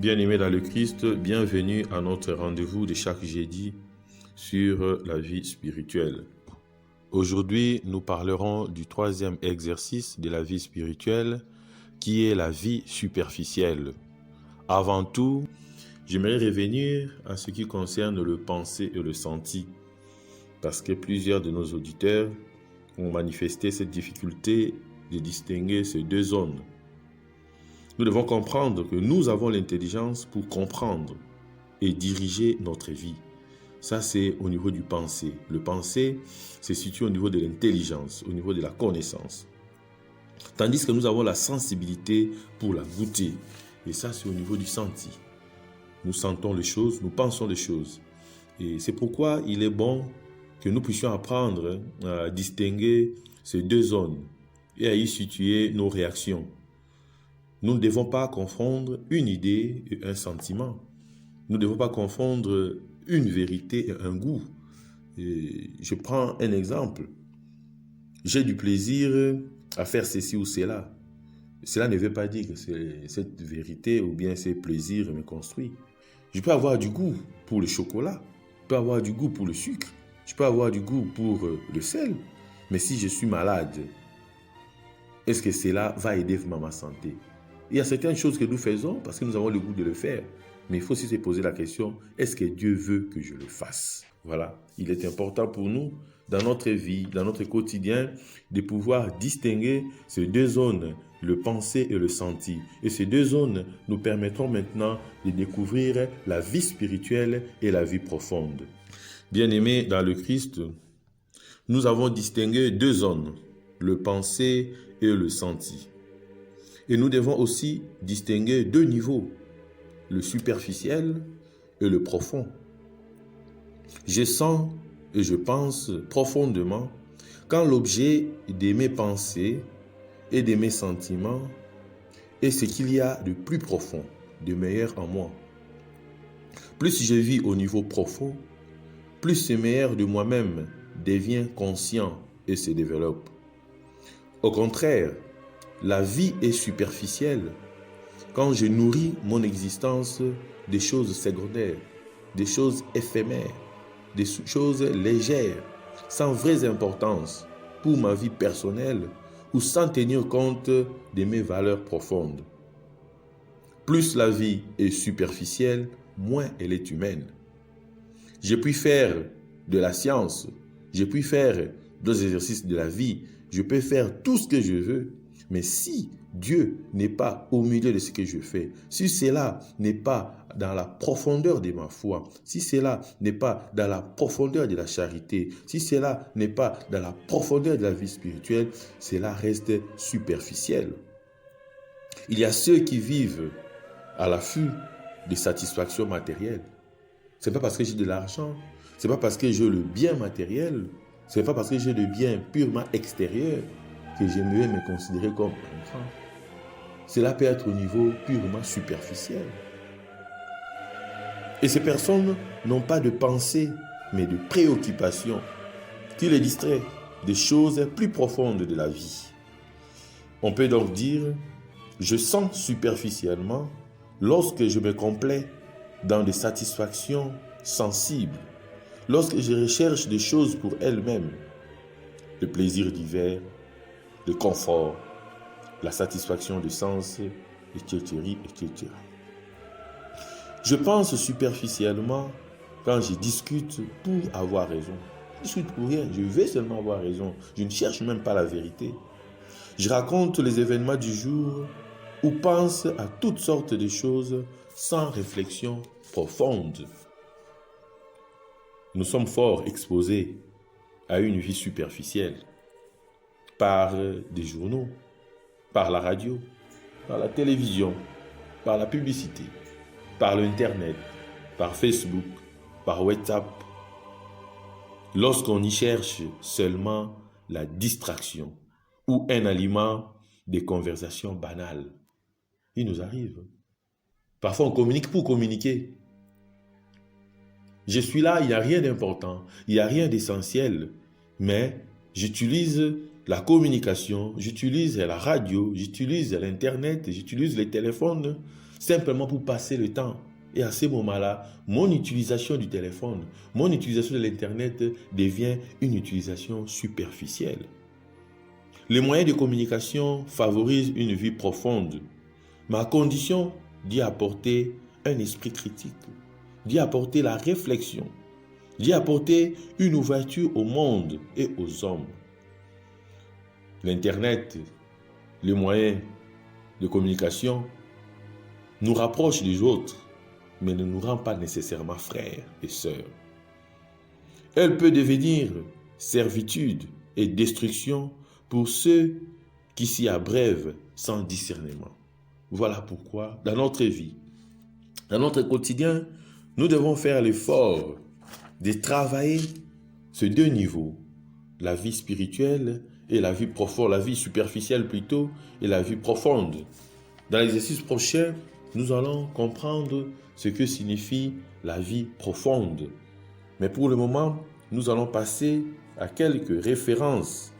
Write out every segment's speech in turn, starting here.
Bien-aimés dans le Christ, bienvenue à notre rendez-vous de chaque jeudi sur la vie spirituelle. Aujourd'hui, nous parlerons du troisième exercice de la vie spirituelle qui est la vie superficielle. Avant tout, j'aimerais revenir à ce qui concerne le pensée et le senti parce que plusieurs de nos auditeurs ont manifesté cette difficulté de distinguer ces deux zones. Nous devons comprendre que nous avons l'intelligence pour comprendre et diriger notre vie. Ça, c'est au niveau du pensée. Le pensée se situe au niveau de l'intelligence, au niveau de la connaissance. Tandis que nous avons la sensibilité pour la goûter. Et ça, c'est au niveau du senti. Nous sentons les choses, nous pensons les choses. Et c'est pourquoi il est bon que nous puissions apprendre à distinguer ces deux zones et à y situer nos réactions. Nous ne devons pas confondre une idée et un sentiment. Nous ne devons pas confondre une vérité et un goût. Et je prends un exemple. J'ai du plaisir à faire ceci ou cela. Cela ne veut pas dire que cette vérité ou bien ces plaisirs me construisent. Je peux avoir du goût pour le chocolat. Je peux avoir du goût pour le sucre. Je peux avoir du goût pour le sel. Mais si je suis malade, est-ce que cela va aider ma santé? Il y a certaines choses que nous faisons parce que nous avons le goût de le faire. Mais il faut aussi se poser la question, est-ce que Dieu veut que je le fasse? Voilà, il est important pour nous, dans notre vie, dans notre quotidien, de pouvoir distinguer ces deux zones, le pensée et le senti. Et ces deux zones nous permettront maintenant de découvrir la vie spirituelle et la vie profonde. Bien-aimés dans le Christ, nous avons distingué deux zones, le pensée et le senti. Et nous devons aussi distinguer deux niveaux, le superficiel et le profond. Je sens et je pense profondément quand l'objet de mes pensées et de mes sentiments est ce qu'il y a de plus profond, de meilleur en moi. Plus je vis au niveau profond, plus ce meilleur de moi-même devient conscient et se développe. Au contraire, la vie est superficielle quand je nourris mon existence des choses secondaires, des choses éphémères, des choses légères, sans vraie importance pour ma vie personnelle ou sans tenir compte de mes valeurs profondes. Plus la vie est superficielle, moins elle est humaine. Je puis faire de la science, je puis faire des exercices de la vie, je peux faire tout ce que je veux. Mais si Dieu n'est pas au milieu de ce que je fais, si cela n'est pas dans la profondeur de ma foi, si cela n'est pas dans la profondeur de la charité, si cela n'est pas dans la profondeur de la vie spirituelle, cela reste superficiel. Il y a ceux qui vivent à l'affût de satisfaction matérielle. Ce n'est pas parce que j'ai de l'argent, ce n'est pas parce que j'ai le bien matériel, ce n'est pas parce que j'ai le bien purement extérieur que j'aimerais me considérer comme un grand. Cela peut être au niveau purement superficiel. Et ces personnes n'ont pas de pensée, mais de préoccupation qui les distrait des choses plus profondes de la vie. On peut donc dire, je sens superficiellement lorsque je me complais dans des satisfactions sensibles, lorsque je recherche des choses pour elles-mêmes, le plaisir divers, le confort, la satisfaction de sens, etc., etc. Je pense superficiellement quand je discute pour avoir raison. Je discute pour rien, je vais seulement avoir raison. Je ne cherche même pas la vérité. Je raconte les événements du jour ou pense à toutes sortes de choses sans réflexion profonde. Nous sommes fort exposés à une vie superficielle par des journaux, par la radio, par la télévision, par la publicité, par l'Internet, par Facebook, par WhatsApp. Lorsqu'on y cherche seulement la distraction ou un aliment des conversations banales, il nous arrive. Parfois, on communique pour communiquer. Je suis là, il n'y a rien d'important, il n'y a rien d'essentiel, mais j'utilise la communication, j'utilise la radio, j'utilise l'Internet, j'utilise les téléphones simplement pour passer le temps. Et à ce moment-là, mon utilisation du téléphone, mon utilisation de l'Internet devient une utilisation superficielle. Les moyens de communication favorisent une vie profonde. Ma condition d'y apporter un esprit critique, d'y apporter la réflexion, d'y apporter une ouverture au monde et aux hommes. L'Internet, les moyens de communication nous rapprochent des autres, mais ne nous rend pas nécessairement frères et sœurs. Elle peut devenir servitude et destruction pour ceux qui s'y abreuvent sans discernement. Voilà pourquoi, dans notre vie, dans notre quotidien, nous devons faire l'effort de travailler ces deux niveaux, la vie spirituelle et la vie profonde, la vie superficielle plutôt, et la vie profonde. Dans l'exercice prochain, nous allons comprendre ce que signifie la vie profonde. Mais pour le moment, nous allons passer à quelques références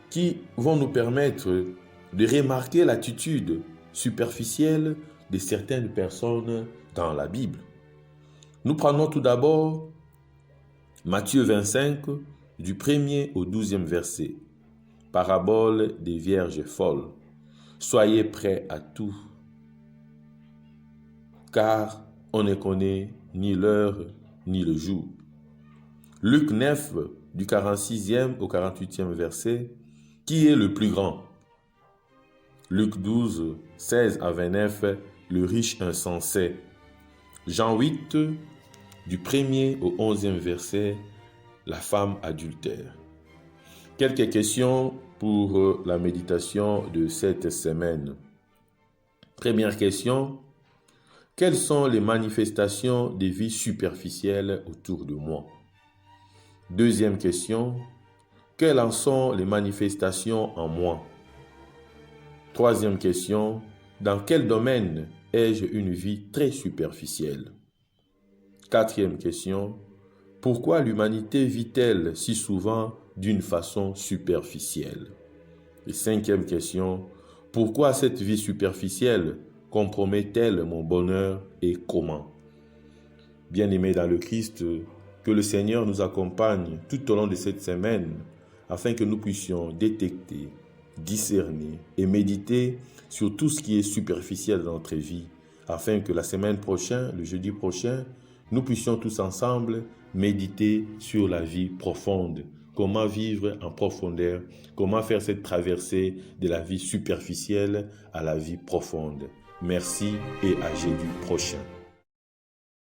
qui vont nous permettre de remarquer l'attitude superficielle de certaines personnes dans la Bible. Nous prenons tout d'abord Matthieu 25, du 1er au 12e verset. Parabole des vierges folles. Soyez prêts à tout, car on ne connaît ni l'heure ni le jour. Luc 9, du 46e au 48e verset. Qui est le plus grand? Luc 12, 16 à 29, le riche insensé. Jean 8, du 1er au 11e verset, la femme adultère. Quelques questions pour la méditation de cette semaine. Première question. Quelles sont les manifestations des vies superficielles autour de moi? Deuxième question. Quelles en sont les manifestations en moi? Troisième question. Dans quel domaine ai-je une vie très superficielle? Quatrième question. Pourquoi l'humanité vit-elle si souvent d'une façon superficielle? Et cinquième question. Pourquoi cette vie superficielle compromet-elle mon bonheur et comment? Bien-aimés dans le Christ, que le Seigneur nous accompagne tout au long de cette semaine afin que nous puissions détecter, discerner et méditer sur tout ce qui est superficiel dans notre vie, afin que la semaine prochaine, le jeudi prochain, nous puissions tous ensemble méditer sur la vie profonde. Comment vivre en profondeur, comment faire cette traversée de la vie superficielle à la vie profonde. Merci et à jeudi prochain.